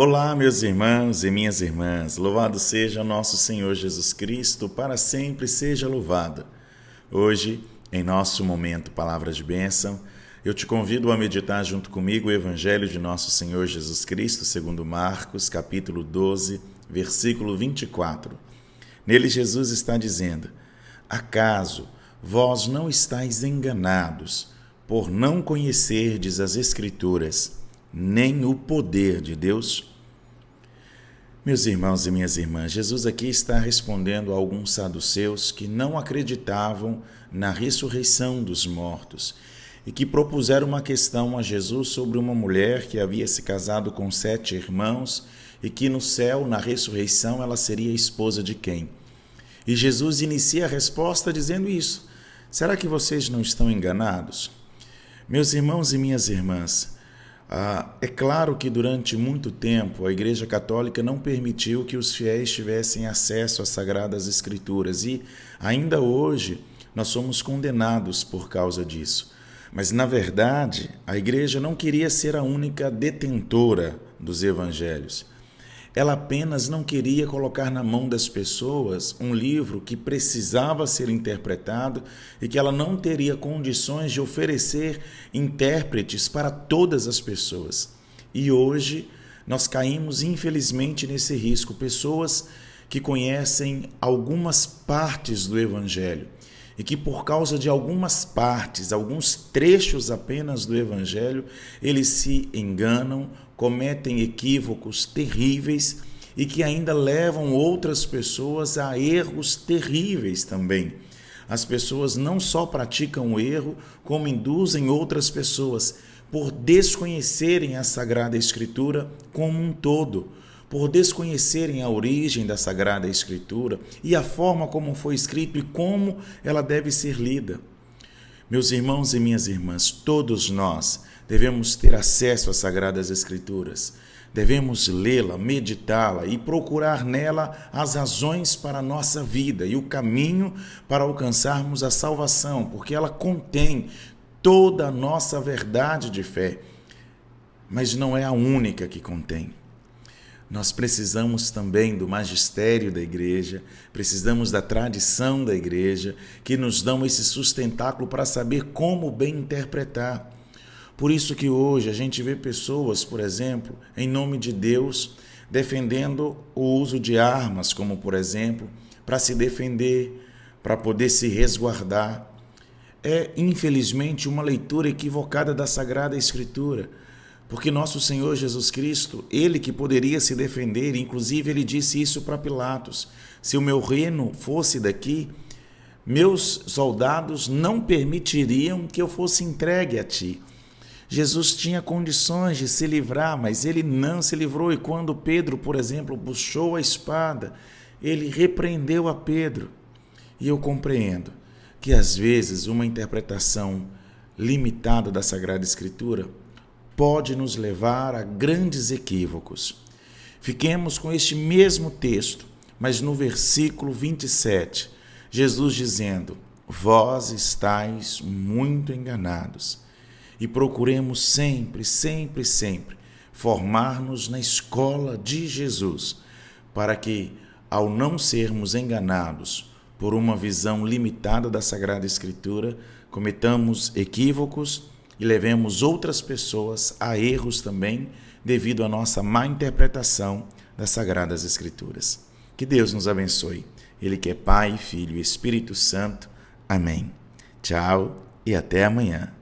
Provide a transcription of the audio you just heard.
Olá, meus irmãos e minhas irmãs, louvado seja nosso Senhor Jesus Cristo, para sempre seja louvado. Hoje, em nosso momento Palavra de Bênção, eu te convido a meditar junto comigo o Evangelho de nosso Senhor Jesus Cristo, segundo Marcos, capítulo 12, versículo 24. Nele Jesus está dizendo: acaso vós não estáis enganados por não conhecerdes as Escrituras, nem o poder de Deus? Meus irmãos e minhas irmãs, Jesus aqui está respondendo a alguns saduceus que não acreditavam na ressurreição dos mortos e que propuseram uma questão a Jesus sobre uma mulher que havia se casado com 7 irmãos e que no céu, na ressurreição, ela seria esposa de quem? E Jesus inicia a resposta dizendo isso: será que vocês não estão enganados? Meus irmãos e minhas irmãs, é claro que durante muito tempo a Igreja Católica não permitiu que os fiéis tivessem acesso às Sagradas Escrituras e ainda hoje nós somos condenados por causa disso. Mas na verdade a Igreja não queria ser a única detentora dos Evangelhos. Ela apenas não queria colocar na mão das pessoas um livro que precisava ser interpretado e que ela não teria condições de oferecer intérpretes para todas as pessoas. E hoje nós caímos, infelizmente, nesse risco. Pessoas que conhecem algumas partes do Evangelho e que por causa de algumas partes, alguns trechos apenas do Evangelho, eles se enganam, cometem equívocos terríveis e que ainda levam outras pessoas a erros terríveis também. As pessoas não só praticam o erro, como induzem outras pessoas por desconhecerem a Sagrada Escritura como um todo, por desconhecerem a origem da Sagrada Escritura e a forma como foi escrito e como ela deve ser lida. Meus irmãos e minhas irmãs, todos nós devemos ter acesso às Sagradas Escrituras. Devemos lê-la, meditá-la e procurar nela as razões para a nossa vida e o caminho para alcançarmos a salvação, porque ela contém toda a nossa verdade de fé, mas não é a única que contém. Nós precisamos também do magistério da igreja, precisamos da tradição da igreja, que nos dão esse sustentáculo para saber como bem interpretar. Por isso que hoje a gente vê pessoas, por exemplo, em nome de Deus, defendendo o uso de armas, como por exemplo, para se defender, para poder se resguardar. É, infelizmente, uma leitura equivocada da Sagrada Escritura. Porque nosso Senhor Jesus Cristo, ele que poderia se defender, inclusive ele disse isso para Pilatos: se o meu reino fosse daqui, meus soldados não permitiriam que eu fosse entregue a ti. Jesus tinha condições de se livrar, mas ele não se livrou. E quando Pedro, por exemplo, puxou a espada, ele repreendeu a Pedro. E eu compreendo que às vezes uma interpretação limitada da Sagrada Escritura pode nos levar a grandes equívocos. Fiquemos com este mesmo texto, mas no versículo 27, Jesus dizendo: vós estáis muito enganados. E procuremos sempre, sempre, sempre formar-nos na escola de Jesus, para que, ao não sermos enganados por uma visão limitada da Sagrada Escritura, cometamos equívocos e levemos outras pessoas a erros também, devido à nossa má interpretação das Sagradas Escrituras. Que Deus nos abençoe. Ele que é Pai, Filho e Espírito Santo. Amém. Tchau e até amanhã.